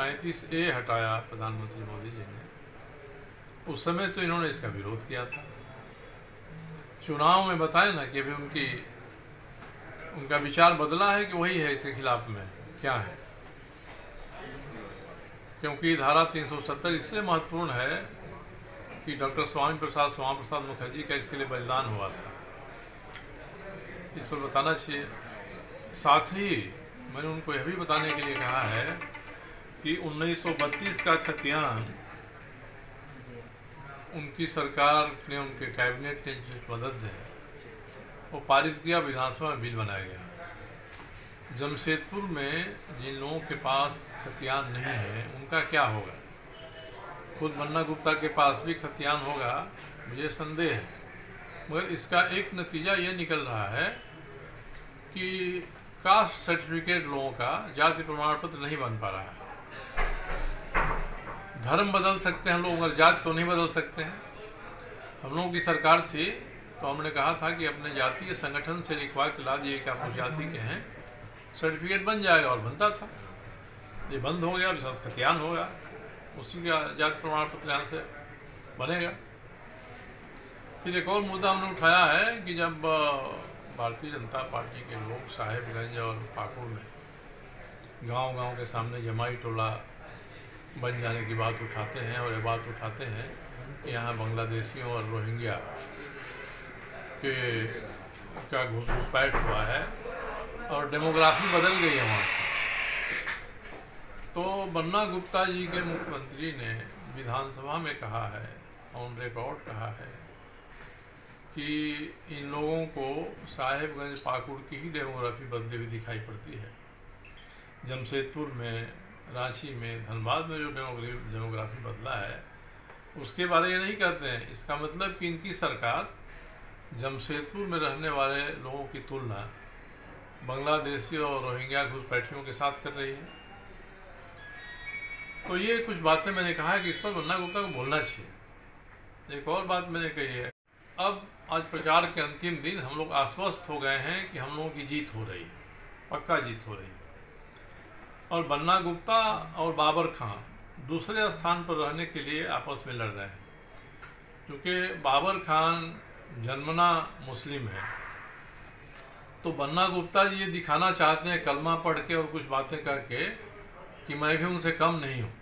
35A हटाया प्रधानमंत्री मोदी जी ने, उस समय तो इन्होंने इसका विरोध किया था। चुनाव में बताए ना कि अभी उनका विचार बदला है कि वही है, इसके खिलाफ में क्या है। क्योंकि धारा 370 इसलिए महत्वपूर्ण है कि डॉक्टर श्यामा प्रसाद मुखर्जी का इसके लिए बलिदान हुआ था, इस पर बताना चाहिए। साथ ही मैंने उनको यह भी बताने के लिए कहा है कि 1932 का खतियान उनकी सरकार ने, उनके कैबिनेट ने जिस मदद है वो पारित किया, विधानसभा में बिल बनाया गया। जमशेदपुर में जिन लोगों के पास खतियान नहीं है उनका क्या होगा। खुद बन्ना गुप्ता के पास भी खतियान होगा, मुझे संदेह है, मगर इसका एक नतीजा ये निकल रहा है कि कास्ट सर्टिफिकेट लोगों का जाति प्रमाण पत्र नहीं बन पा रहा है। धर्म बदल सकते हैं लोग, मगर जाति तो नहीं बदल सकते हैं। हम लोगों की सरकार थी तो हमने कहा था कि अपने जातीय संगठन से लिखवा के ला दिए कि आप उस जाति के हैं, सर्टिफिकेट बन जाएगा, और बनता था। ये बंद हो गया, खतियान होगा, उसी का जाति प्रमाण पत्र यहाँ से बनेगा। फिर एक और मुद्दा हमने उठाया है कि जब भारतीय जनता पार्टी के लोग साहेबगंज और पाकुड़ में गांव-गांव के सामने जमाई टोला बन जाने की बात उठाते हैं, और ये बात उठाते हैं कि यहाँ बांग्लादेशियों और रोहिंग्या के का घुसपैठ हुआ है और डेमोग्राफी बदल गई है वहाँ। तो बन्ना गुप्ता जी के मुख्यमंत्री ने विधानसभा में कहा है, ऑन रिकॉर्ड कहा है कि इन लोगों को साहेबगंज पाकुड़ की ही डेमोग्राफी बदली हुई दिखाई पड़ती है। जमशेदपुर में, रांची में, धनबाद में जो डेमोग्राफी बदला है उसके बारे में नहीं कहते हैं। इसका मतलब कि इनकी सरकार जमशेदपुर में रहने वाले लोगों की तुलना बांग्लादेशी और रोहिंग्या घुसपैठियों के साथ कर रही है। तो ये कुछ बातें मैंने कहा है कि इस पर बन्ना गुप्ता को बोलना चाहिए। एक और बात मैंने कही है, अब आज प्रचार के अंतिम दिन हम लोग आश्वस्त हो गए हैं कि हम लोगों की जीत हो रही है, पक्का जीत हो रही है। और बन्ना गुप्ता और बाबर खान दूसरे स्थान पर रहने के लिए आपस में लड़ रहे हैं, क्योंकि बाबर खान जन्मना मुस्लिम है। तो बन्ना गुप्ता जी ये दिखाना चाहते हैं कलमा पढ़ के और कुछ बातें करके कि मैं भी उनसे कम नहीं हूँ।